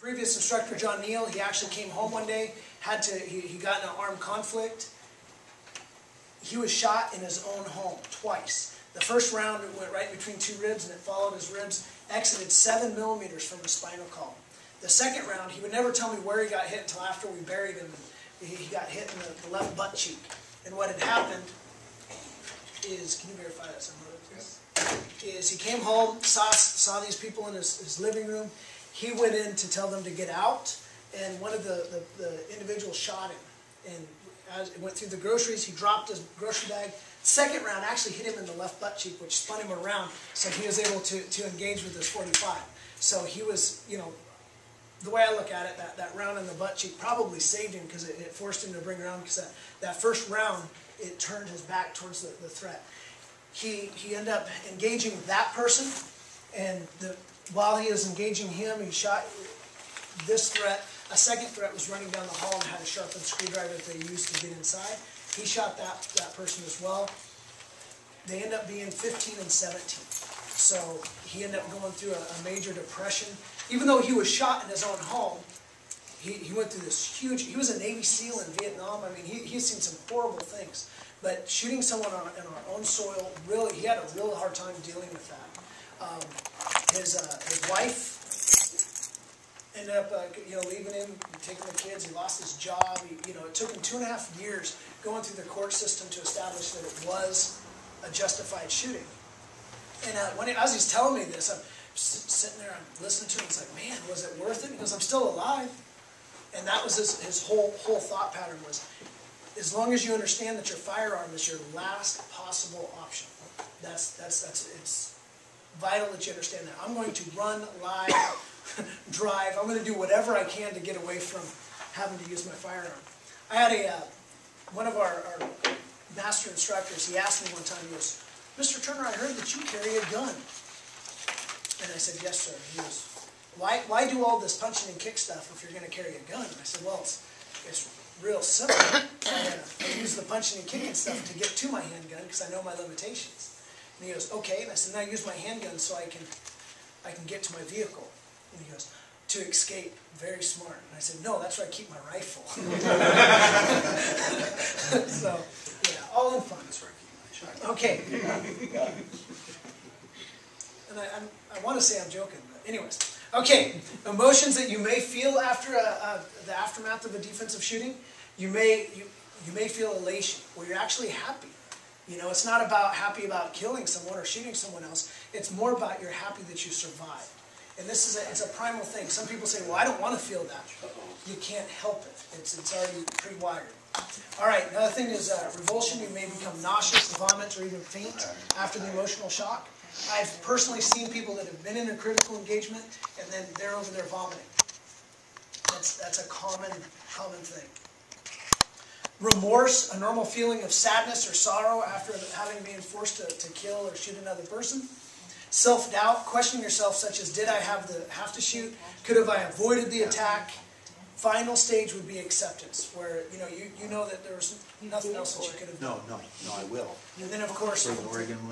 previous instructor, John Neal, he actually came home one day, he got in an armed conflict. He was shot in his own home twice. The first round, it went right between two ribs, and it followed his ribs, exited 7 millimeters from his spinal column. The second round, he would never tell me where he got hit until after we buried him. He got hit in the left butt cheek. And what had happened is, can you verify that somewhere? Yes. Is he came home, saw these people in his living room. He went in to tell them to get out, and one of the individuals shot him. And as it went through the groceries, he dropped his grocery bag. Second round actually hit him in the left butt cheek, which spun him around, so he was able to engage with his .45. So he was, you know, the way I look at it, that round in the butt cheek probably saved him because it forced him to bring around, because that first round, it turned his back towards the threat. He ended up engaging that person, and while he was engaging him, he shot this threat. A second threat was running down the hall and had a sharpened screwdriver that they used to get inside. He shot that person as well. They ended up being 15 and 17. So he ended up going through a major depression. Even though he was shot in his own home, he went through this huge, he was a Navy SEAL in Vietnam. I mean, he's seen some horrible things. But shooting someone in our own soil, really, he had a real hard time dealing with that. His wife ended up leaving him, taking the kids. He lost his job. It took him 2.5 years going through the court system to establish that it was a justified shooting. And as he's telling me this, I'm sitting there, I'm listening to him. It's like, man, was it worth it? Because I'm still alive. And that was his whole thought pattern was, as long as you understand that your firearm is your last possible option. It's vital that you understand that. I'm going to run, lie, drive. I'm going to do whatever I can to get away from having to use my firearm. I had one of our master instructors, he asked me one time, he goes, "Mr. Turner, I heard that you carry a gun." And I said, "Yes, sir." He goes, why do all this punching and kick stuff if you're going to carry a gun? And I said, "Well, it's real simple. I use the punching and kicking stuff to get to my handgun because I know my limitations." And he goes, "Okay." And I said, "Now I use my handgun so I can get to my vehicle." And he goes, "To escape." Very smart. And I said, "No, that's where I keep my rifle." So, yeah, all in fun. That's where I keep my shotgun. Okay. And I want to say I'm joking, but anyways. Okay, emotions that you may feel after the aftermath of a defensive shooting. You may feel elation, where you're actually happy. It's not happy about killing someone or shooting someone else. It's more about you're happy that you survived. And it's a primal thing. Some people say, "Well, I don't want to feel that." You can't help it. It's already pre-wired. All right, another thing is revulsion. You may become nauseous, vomit, or even faint after the emotional shock. I've personally seen people that have been in a critical engagement and then they're over there vomiting. That's a common thing. Remorse, a normal feeling of sadness or sorrow after having been forced to kill or shoot another person. Self-doubt, questioning yourself, such as, did I have to shoot? Could have I avoided the attack? Final stage would be acceptance, where you know that there was nothing else that you could have done. No, I will. And then, of course,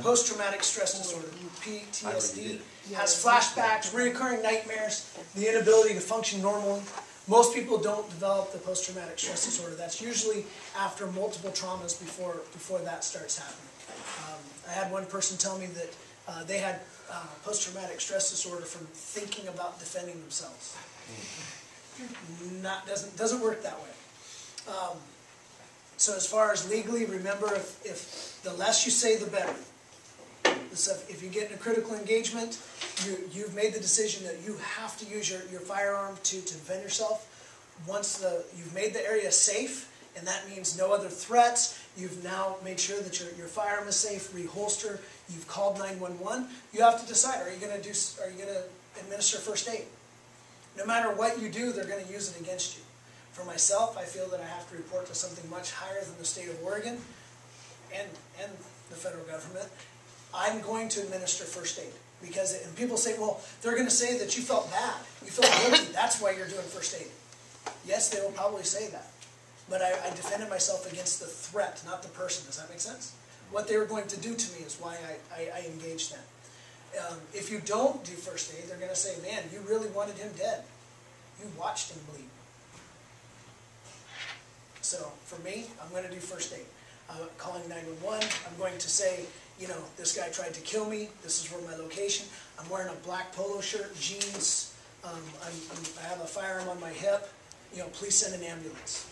post-traumatic stress disorder, PTSD, has flashbacks, recurring nightmares, the inability to function normally. Most people don't develop the post-traumatic stress disorder. That's usually after multiple traumas before that starts happening. I had one person tell me that they had post-traumatic stress disorder from thinking about defending themselves. Doesn't work that way. So as far as legally, remember, if the less you say, the better. If you get in a critical engagement, you've made the decision that you have to use your firearm to defend yourself. Once you've made the area safe, and that means no other threats, you've now made sure that your firearm is safe, reholster, you've called 911, you have to decide, are you going to administer first aid? No matter what you do, they're going to use it against you. For myself, I feel that I have to report to something much higher than the state of Oregon and the federal government. I'm going to administer first aid. And people say, well, they're going to say that you felt bad. You felt guilty. That's why you're doing first aid. Yes, they will probably say that. But I defended myself against the threat, not the person. Does that make sense? What they were going to do to me is why I engaged them. If you don't do first aid, they're going to say, man, you really wanted him dead. You watched him bleed. So for me, I'm going to do first aid. Calling 911, I'm going to say, you know, this guy tried to kill me, this is where my location. I'm wearing a black polo shirt, jeans, I have a firearm on my hip, you know, please send an ambulance.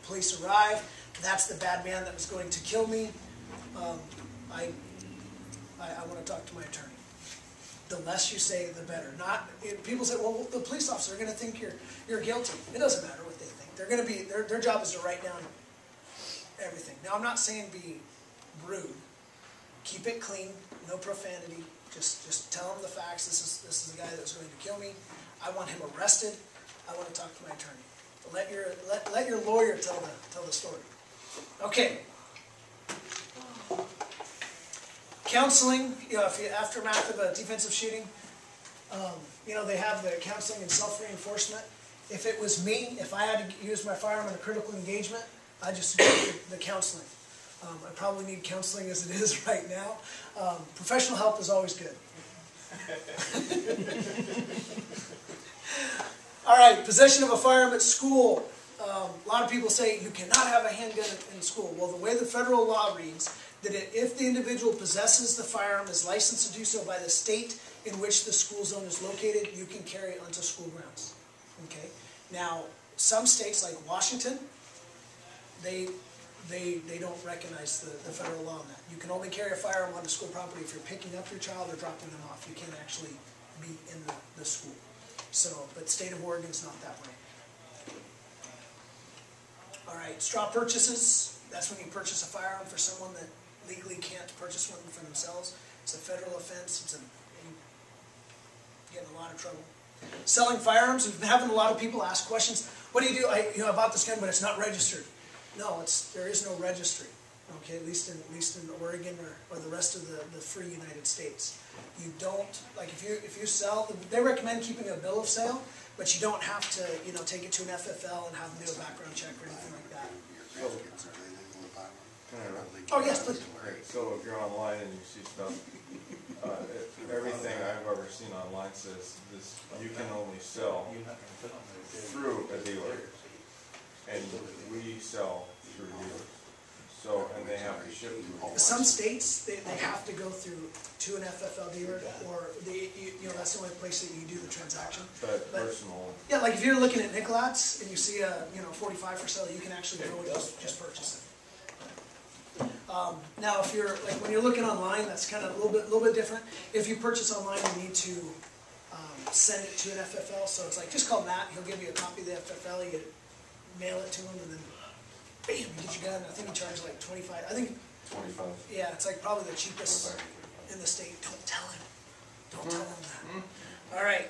Police arrive, that's the bad man that was going to kill me. I want to talk to my attorney. The less you say, the better. People say, well, the police officer are going to think you're guilty. It doesn't matter what they think. They're going to be, their job is to write down everything. Now, I'm not saying be rude. Keep it clean, no profanity. Just tell them the facts. This is the guy that was going to kill me. I want him arrested. I want to talk to my attorney. Let your lawyer tell the story. Okay. Counseling, you know, aftermath of a defensive shooting, you know, they have the counseling and self-reinforcement. If it was me, if I had to use my firearm in a critical engagement, I just do the counseling. I probably need counseling as it is right now. Professional help is always good. All right, possession of a firearm at school. A lot of people say you cannot have a handgun in school. Well, the way the federal law reads, that if the individual possesses the firearm, is licensed to do so by the state in which the school zone is located, you can carry it onto school grounds. Okay. Now, some states like Washington, they don't recognize the federal law on that. You can only carry a firearm onto school property if you're picking up your child or dropping them off. You can't actually be in the school. So, but the state of Oregon is not that way. All right, straw purchases. That's when you purchase a firearm for someone that legally can't purchase one for themselves. It's a federal offense. You get in a lot of trouble. Selling firearms. We've been having a lot of people ask questions. What do you do? I bought this gun, but it's not registered. No, there is no registry. Okay, at least in Oregon or the rest of the free United States. You don't, like if you sell, they recommend keeping a bill of sale, but you don't have to, you know, take it to an FFL and have them do a background check or anything like that. Oh yes, please. Great. So if you're online and you see stuff, everything I've ever seen online says this: you can only sell through a dealer, and we sell through dealers. So, and they have to ship to some states they have to go through to an FFL dealer, or you know, that's the only place that you do the transaction. But personal. Yeah, like if you're looking at Nicolat's and you see a 45 for sale, you can actually go and just purchase it. Now, if you're like when you're looking online, that's kind of a little bit different. If you purchase online, you need to send it to an FFL. So it's like just call Matt; he'll give you a copy of the FFL. You mail it to him, and then bam, you get your gun. I think he charges like 25. I think 25. Yeah, it's like probably the cheapest in the state. Don't tell him. Don't tell him that. All right.